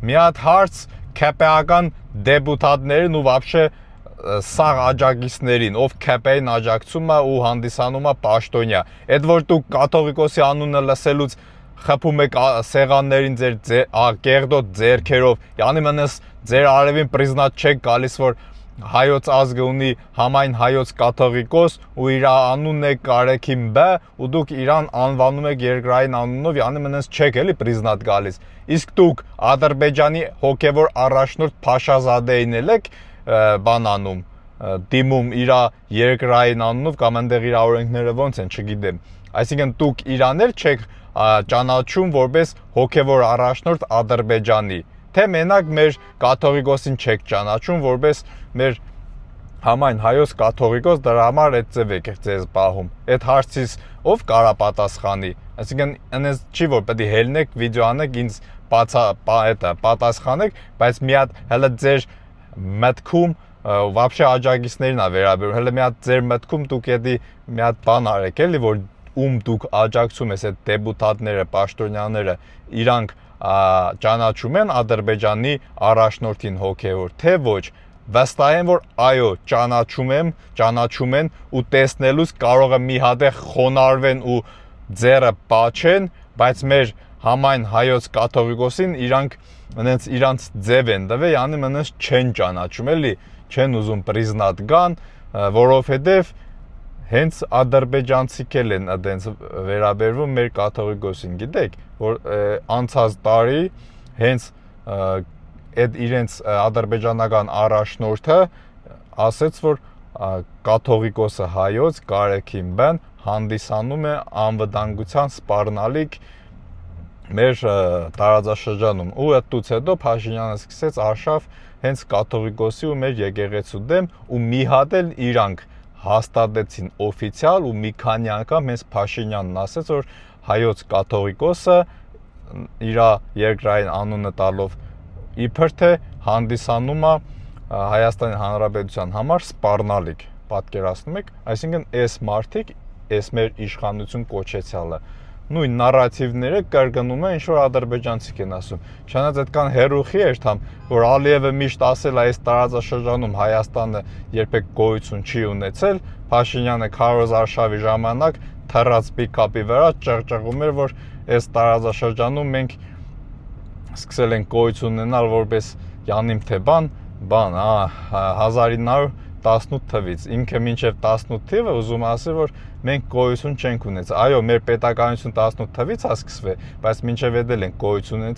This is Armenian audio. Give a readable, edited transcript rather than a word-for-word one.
մի հատ հարց քեպեական դեպուտատներին ու вообще սաղ աջակիցներին, ով քեպեին աջակցում է ու հանդիսանում է պաշտոնյա։ Այդ որ դուք կաթողիկոսի անունը լսելուց խփում եք սեղաններին ձեր կեղտոտ ձեռքերով, յանի մնաս ձեր արևին պրիզնատ չեք գալիս, որ հայոց ազգը ունի համայն հայոց կաթողիկոս ու իր անունն է Կարեքին Բ ու դուք իրան անվանում եք երկրային անունով, յանի մնաս չեք էլի պրիզնատ գալիս։ Իսկ դուք Ադրբեջանի հոգևոր առաջնորդ Փաշազադեին եք բան անում, դիմում իր երկրային անունով կամ այնտեղ իր օրենքները ոնց են, չգիտեմ։ Այսինքն դուք իրանել չեք ճանաչում որպես հոգևոր առաջնորդ Ադրբեջանի, թե մենակ մեր կաթողիկոսին չեք ճանաչում որպես մեր համայն հայոց կաթողիկոս, դրա համար այդ ձև եք ձեզ պահում։ Այդ հարցից ով կարա պատասխանի։ Այսինքն այնպես չի որ պետք է հելնեք վիդեո անեք ինձ պատասխանեք, բայց մի հատ հələ ձեր մտքում вообще աջակիցներին է վերաբերում։ Հələ մի հատ ձեր մտքում դուք էդի մի հատ բան արեք էլի, որ դուք աջակցում ես այդ դեպուտատները, պաշտոնյաները, իրանք ճանաչում են Ադրբեջանի առաջնորդին հոգևոր, թե ոչ։ Վստահ եմ, որ այո, ճանաչում են ու տեսնելուց կարող է մի հատ խոնարհվեն ու ձեռը պաչեն, բայց մեր համայն հայոց կաթողիկոսին իրանց ձև են տվել, յանի մնաց չեն ճանաչում, էլի չեն ուզում պրիզնատ գան, որովհետև հենց ադրբեջանցիք են այդպես վերաբերվում մեր կաթողիկոսին, գիտեք, որ անցած տարի հենց այդ իրենց ադրբեջանական առաջնորդը ասաց, որ կաթողիկոսը հայոց Կարեքին Բ-ն հանդիսանում է անվտանգության սպառնալիք մեր տարածաշրջանում ու այդուց հետո Փաշինյանը սկսեց արշավ հենց կաթողիկոսի ու մեր եկեղեցու դեմ ու մի հատ էլ իրանք հաստատեցին օֆիցիալ ու մի քանի անգամ հենց Փաշինյանն ասաց, որ հայոց կաթողիկոսը իր երկրային անունը տալով իբր թե հանդիսանում է Հայաստանի Հանրապետության համար սպառնալիք, պատկերացնում եք, այսինքն այս մարդիկ, այս մեր իշխանություն կոչեցյալը նույն նարատիվները կրկնում են, ինչ որ ադրբեջանցիք են ասում։ Չնայած այդքան հերոխի էր թամ, որ Ալիևը միշտ ասել է այս տարածաշրջանում Հայաստանը երբեք գոյություն չի ունեցել, Փաշինյանը քարոզ արշավի ժամանակ թռած պիկապի վրա ճղճղում էր, որ այս տարածաշրջանում մենք սկսել ենք գոյություն ունենալ որպես յանիմ թե բան, 1918 թվից, ինքը մինչև 18 թիվը ուզում ասի, որ մենք գոյություն չենք ունեցել։ Այո, մեր պետականություն 18 թվից է սկսվել, բայց մինչև այդ էլ ենք գոյություն ունեցել